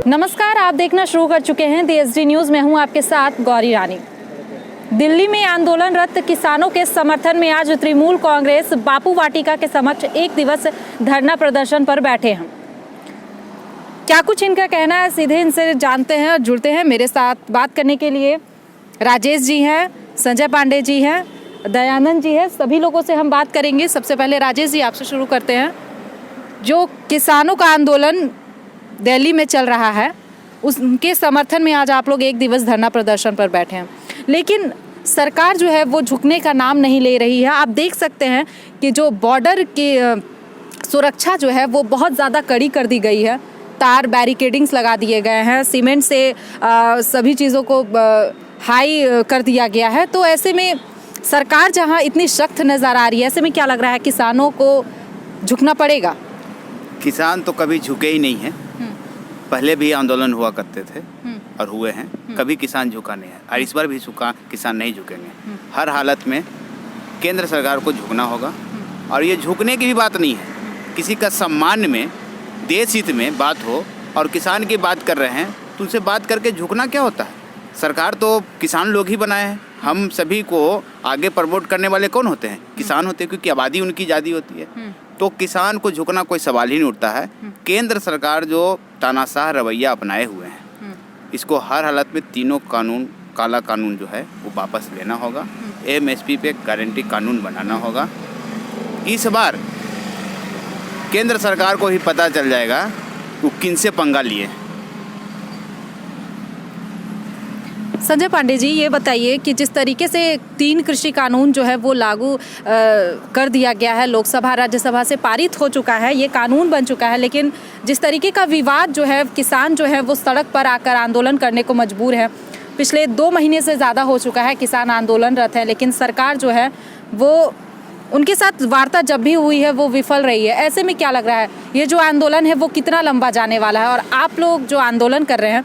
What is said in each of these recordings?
नमस्कार, आप देखना शुरू कर चुके हैं DSD न्यूज़। मैं हूं आपके साथ गौरी रानी। दिल्ली में आंदोलनरत किसानों के समर्थन में आज तृणमूल कांग्रेस बापू वाटिका के समक्ष एक दिवस धरना प्रदर्शन पर बैठे हैं। क्या कुछ इनका कहना है, सीधे इनसे जानते हैं और जुड़ते हैं। मेरे साथ बात करने के लिए राजेश जी हैं, संजय पांडे जी हैं, दयानंद जी हैं। सभी लोगों से हम बात करेंगे। सबसे पहले राजेश जी, आपसे शुरू करते हैं। जो किसानों का आंदोलन दिल्ली में चल रहा है, उसके समर्थन में आज आप लोग एक दिवस धरना प्रदर्शन पर बैठे हैं, लेकिन सरकार जो है वो झुकने का नाम नहीं ले रही है। आप देख सकते हैं कि जो बॉर्डर की सुरक्षा जो है वो बहुत ज़्यादा कड़ी कर दी गई है। तार बैरिकेडिंग्स लगा दिए गए हैं, सीमेंट से सभी चीज़ों को हाई कर दिया गया है। तो ऐसे में सरकार जहां इतनी सख्त नज़र आ रही है, ऐसे में क्या लग रहा है किसानों को झुकना पड़ेगा? किसान तो कभी झुके ही नहीं हैं। पहले भी आंदोलन हुआ करते थे और हुए हैं, कभी किसान झुका नहीं है और इस बार भी किसान नहीं झुकेंगे। हर हालत में केंद्र सरकार को झुकना होगा। और ये झुकने की भी बात नहीं है, किसी का सम्मान में, देश हित में बात हो और किसान की बात कर रहे हैं तो उनसे बात करके झुकना क्या होता है? सरकार तो किसान लोग ही बनाए हैं। हम सभी को आगे प्रमोट करने वाले कौन होते हैं? किसान होते हैं, क्योंकि आबादी उनकी ज़्यादा होती है। तो किसान को झुकना कोई सवाल ही नहीं उठता है। केंद्र सरकार जो तानाशाह रवैया अपनाए हुए हैं, इसको हर हालत में तीनों कानून, काला कानून जो है वो वापस लेना होगा। MSP पे गारंटी कानून बनाना होगा। इस बार केंद्र सरकार को ही पता चल जाएगा वो किन से पंगा लिए। संजय पांडे जी, ये बताइए कि जिस तरीके से 3 कृषि कानून जो है वो लागू कर दिया गया है, लोकसभा राज्यसभा से पारित हो चुका है, ये कानून बन चुका है, लेकिन जिस तरीके का विवाद जो है, किसान जो है वो सड़क पर आकर आंदोलन करने को मजबूर है। पिछले 2 महीने से ज़्यादा हो चुका है किसान आंदोलनरत है, लेकिन सरकार जो है वो उनके साथ वार्ता जब भी हुई है वो विफल रही है। ऐसे में क्या लग रहा है, ये जो आंदोलन है वो कितना लंबा जाने वाला है और आप लोग जो आंदोलन कर रहे हैं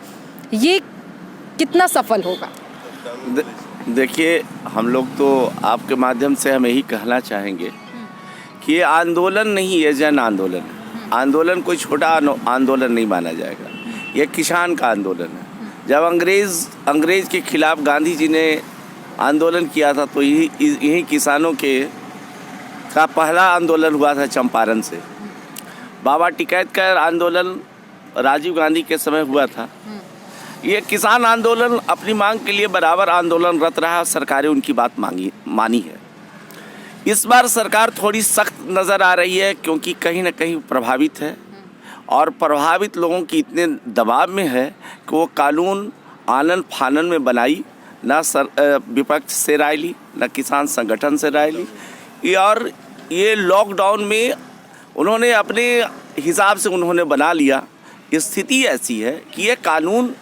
ये कितना सफल होगा? देखिए, हम लोग तो आपके माध्यम से हम यही कहना चाहेंगे कि ये आंदोलन नहीं, ये जन आंदोलन है। आंदोलन कोई छोटा आंदोलन नहीं माना जाएगा, ये किसान का आंदोलन है। जब अंग्रेज़ के खिलाफ गांधी जी ने आंदोलन किया था तो यही किसानों का पहला आंदोलन हुआ था चंपारण से। बाबा टिकैत का आंदोलन राजीव गांधी के समय हुआ था। ये किसान आंदोलन अपनी मांग के लिए बराबर आंदोलनरत रहा, सरकारें उनकी बात मानी है। इस बार सरकार थोड़ी सख्त नज़र आ रही है क्योंकि कहीं ना कहीं प्रभावित है और प्रभावित लोगों की इतने दबाव में है कि वो कानून आनन फानन में बनाई, ना विपक्ष से राय ली, ना किसान संगठन से राय ली। और ये लॉकडाउन में उन्होंने अपने हिसाब से उन्होंने बना लिया। स्थिति ऐसी है कि ये कानून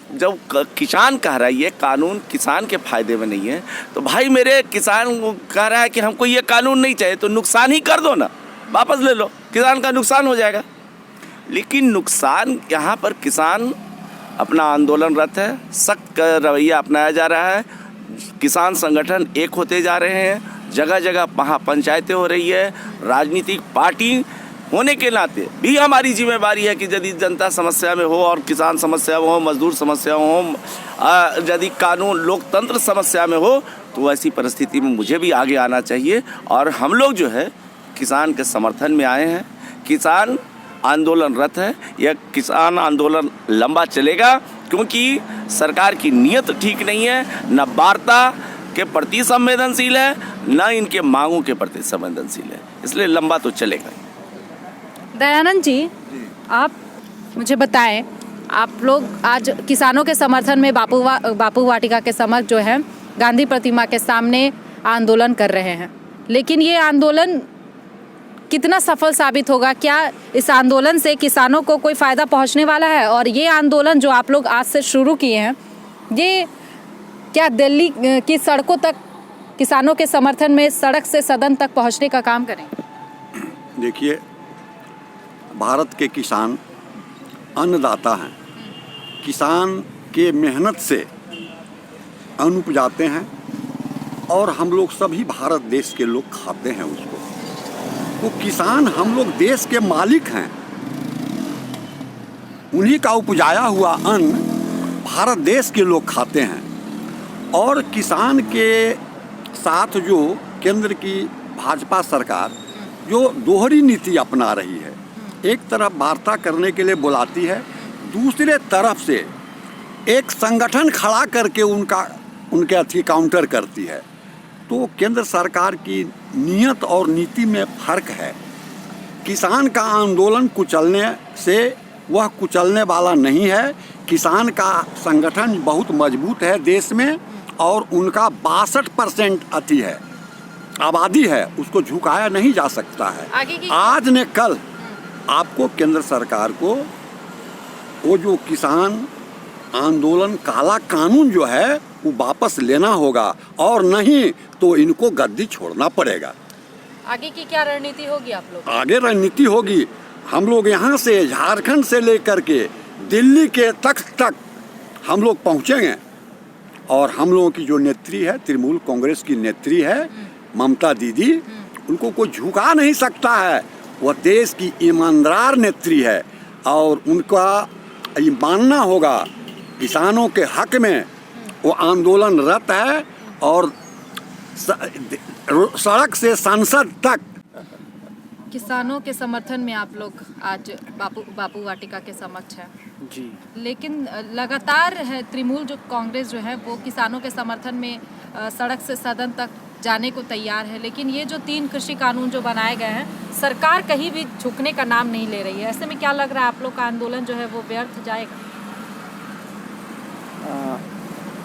जब किसान कह रहा है ये कानून किसान के फ़ायदे में नहीं है, तो भाई मेरे किसान कह रहा है कि हमको ये कानून नहीं चाहिए तो नुकसान ही कर दो ना, वापस ले लो, किसान का नुकसान हो जाएगा। लेकिन नुकसान यहाँ पर किसान अपना आंदोलनरत है, सख्त रवैया अपनाया जा रहा है। किसान संगठन एक होते जा रहे हैं, जगह जगह वहाँ पंचायतें हो रही है। राजनीतिक पार्टी होने के नाते भी हमारी जिम्मेदारी है कि यदि जनता समस्या में हो और किसान समस्या में हो, मजदूर समस्या में हो, यदि कानून लोकतंत्र समस्या में हो, तो ऐसी परिस्थिति में मुझे भी आगे आना चाहिए। और हम लोग जो है किसान के समर्थन में आए हैं। किसान आंदोलनरत है। यह किसान आंदोलन लंबा चलेगा क्योंकि सरकार की नीयत ठीक नहीं है, न वार्ता के प्रति संवेदनशील है, न इनके मांगों के प्रति संवेदनशील है, इसलिए लंबा तो चलेगा। दयानंद जी, आप मुझे बताएं, आप लोग आज किसानों के समर्थन में बापू वाटिका के समक्ष जो है गांधी प्रतिमा के सामने आंदोलन कर रहे हैं, लेकिन ये आंदोलन कितना सफल साबित होगा? क्या इस आंदोलन से किसानों को कोई फ़ायदा पहुंचने वाला है? और ये आंदोलन जो आप लोग आज से शुरू किए हैं, ये क्या दिल्ली की सड़कों तक किसानों के समर्थन में सड़क से सदन तक पहुंचने का काम करेंगे? देखिए, भारत के किसान अन्नदाता हैं। किसान के मेहनत से अन्न उपजाते हैं और हम लोग सभी भारत देश के लोग खाते हैं उसको। तो किसान हम लोग देश के मालिक हैं, उन्हीं का उपजाया हुआ अन्न भारत देश के लोग खाते हैं। और किसान के साथ जो केंद्र की भाजपा सरकार जो दोहरी नीति अपना रही है, एक तरफ वार्ता करने के लिए बुलाती है, दूसरे तरफ से एक संगठन खड़ा करके उनके अथी काउंटर करती है। तो केंद्र सरकार की नीयत और नीति में फ़र्क है। किसान का आंदोलन कुचलने से वह कुचलने वाला नहीं है। किसान का संगठन बहुत मजबूत है देश में, और उनका 62% अति है, आबादी है, उसको झुकाया नहीं जा सकता है। आज ने कल आपको केंद्र सरकार को वो जो किसान आंदोलन काला कानून जो है वो वापस लेना होगा, और नहीं तो इनको गद्दी छोड़ना पड़ेगा। आगे की क्या रणनीति होगी आप लोग? आगे रणनीति होगी, हम लोग यहाँ से झारखंड से लेकर के दिल्ली के तक हम लोग पहुँचेंगे। और हम लोगों की जो नेत्री है, तृणमूल कांग्रेस की नेत्री है ममता दीदी, उनको कोई झुका नहीं सकता है। वह देश की ईमानदार नेत्री है, और उनका ये मानना होगा किसानों के हक में वो आंदोलनरत है, और सड़क से संसद तक। किसानों के समर्थन में आप लोग आज बापू वाटिका के समक्ष है जी, लेकिन लगातार है तृणमूल जो कांग्रेस जो है वो किसानों के समर्थन में सड़क से सदन तक जाने को तैयार है। लेकिन ये जो 3 कृषि कानून जो बनाए गए हैं, सरकार कहीं भी झुकने का नाम नहीं ले रही है। ऐसे में क्या लग रहा है आप लोग का आंदोलन जो है वो व्यर्थ जाएगा?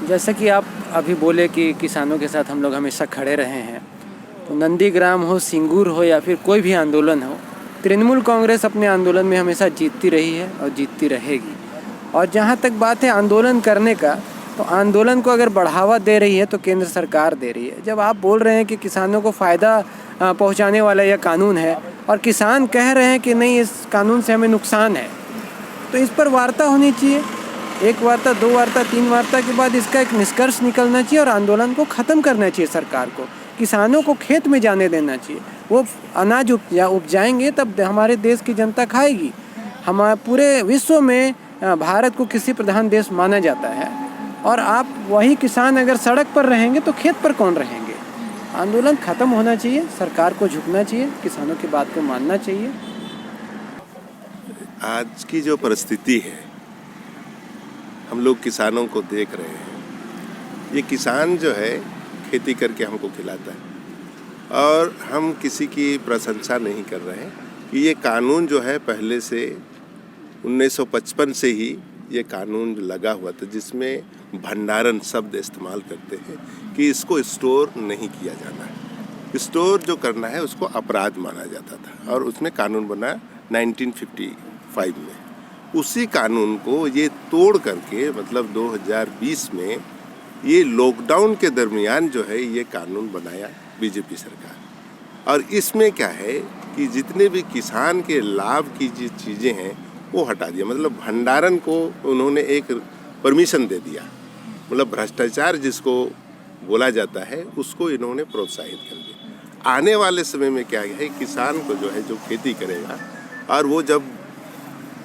जैसा कि आप अभी बोले कि किसानों के साथ हम लोग हमेशा खड़े रहे हैं, तो नंदीग्राम हो, सिंगूर हो, या फिर कोई भी आंदोलन हो, तृणमूल कांग्रेस अपने आंदोलन में हमेशा जीतती रही है और जीतती रहेगी। और जहाँ तक बात है आंदोलन करने का, तो आंदोलन को अगर बढ़ावा दे रही है तो केंद्र सरकार दे रही है। जब आप बोल रहे हैं कि किसानों को फ़ायदा पहुँचाने वाला यह कानून है, और किसान कह रहे हैं कि नहीं इस कानून से हमें नुकसान है, तो इस पर वार्ता होनी चाहिए। 1 वार्ता, 2 वार्ता, 3 वार्ता के बाद इसका एक निष्कर्ष निकलना चाहिए, और आंदोलन को ख़त्म करना चाहिए सरकार को। किसानों को खेत में जाने देना चाहिए, वो अनाज उपजाएंगे तब हमारे देश की जनता खाएगी। हमारे पूरे विश्व में भारत को कृषि प्रधान देश माना जाता है, और आप वही किसान अगर सड़क पर रहेंगे तो खेत पर कौन रहेंगे? आंदोलन ख़त्म होना चाहिए, सरकार को झुकना चाहिए, किसानों की बात को मानना चाहिए। आज की जो परिस्थिति है, हम लोग किसानों को देख रहे हैं। ये किसान जो है खेती करके हमको खिलाता है, और हम किसी की प्रशंसा नहीं कर रहे हैं कि ये कानून जो है पहले से 1955 से ही ये कानून लगा हुआ था, जिसमें भंडारण शब्द इस्तेमाल करते हैं कि इसको स्टोर नहीं किया जाना है। स्टोर जो करना है उसको अपराध माना जाता था, और उसमें कानून बना 1955 में। उसी कानून को ये तोड़ करके, मतलब 2020 में ये लॉकडाउन के दरमियान जो है ये कानून बनाया बीजेपी सरकार। और इसमें क्या है कि जितने भी किसान के लाभ की जो चीज़ें हैं वो हटा दिया, मतलब भंडारण को उन्होंने एक परमिशन दे दिया, मतलब भ्रष्टाचार जिसको बोला जाता है उसको इन्होंने प्रोत्साहित कर दिया। आने वाले समय में क्या है, किसान को जो है जो खेती करेगा और वो जब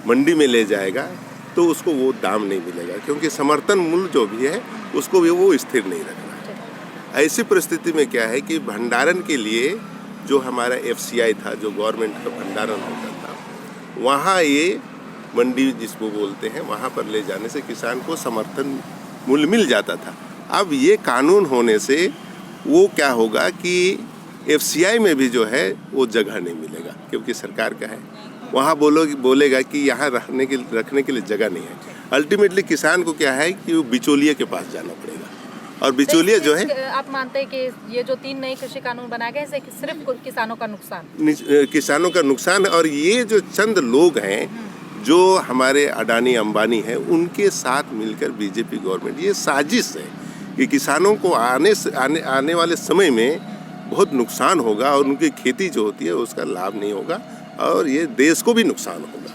मंडी में ले जाएगा तो उसको वो दाम नहीं मिलेगा, क्योंकि समर्थन मूल्य जो भी है उसको भी वो स्थिर नहीं रखना। ऐसी परिस्थिति में क्या है कि भंडारण के लिए जो हमारा FCI था, जो गवर्नमेंट का भंडारण होता था, वहाँ ये मंडी जिसको बोलते हैं वहाँ पर ले जाने से किसान को समर्थन मूल्य मिल जाता था। अब ये कानून होने से वो क्या होगा कि FCI में भी जो है वो जगह नहीं मिलेगा, क्योंकि सरकार का है, वहाँ बोलेगा कि यहाँ रखने के लिए जगह नहीं है। अल्टीमेटली किसान को क्या है कि वो बिचौलिए के पास जाना पड़ेगा, और बिचौलिया जो है, आप मानते हैं कि ये जो 3 नए कृषि कानून बनाए गए इससे सिर्फ किसानों का नुकसान? किसानों का नुकसान है। और ये जो चंद लोग हैं जो हमारे अडानी अंबानी हैं, उनके साथ मिलकर बीजेपी गवर्नमेंट, ये साजिश है कि किसानों को आने वाले समय में बहुत नुकसान होगा, और उनकी खेती जो होती है उसका लाभ नहीं होगा, और ये देश को भी नुकसान होगा।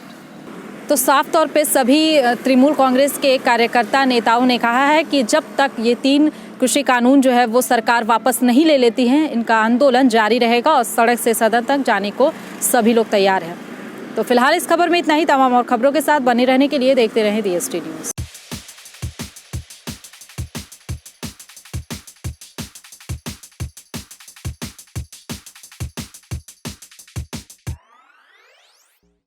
तो साफ तौर पे सभी तृणमूल कांग्रेस के कार्यकर्ता नेताओं ने कहा है कि जब तक ये 3 कृषि कानून जो है वो सरकार वापस नहीं ले लेती है, इनका आंदोलन जारी रहेगा, और सड़क से सदन तक जाने को सभी लोग तैयार हैं। तो फिलहाल इस खबर में इतना ही। तमाम और खबरों के साथ बने रहने के लिए देखते रहें DST न्यूज़।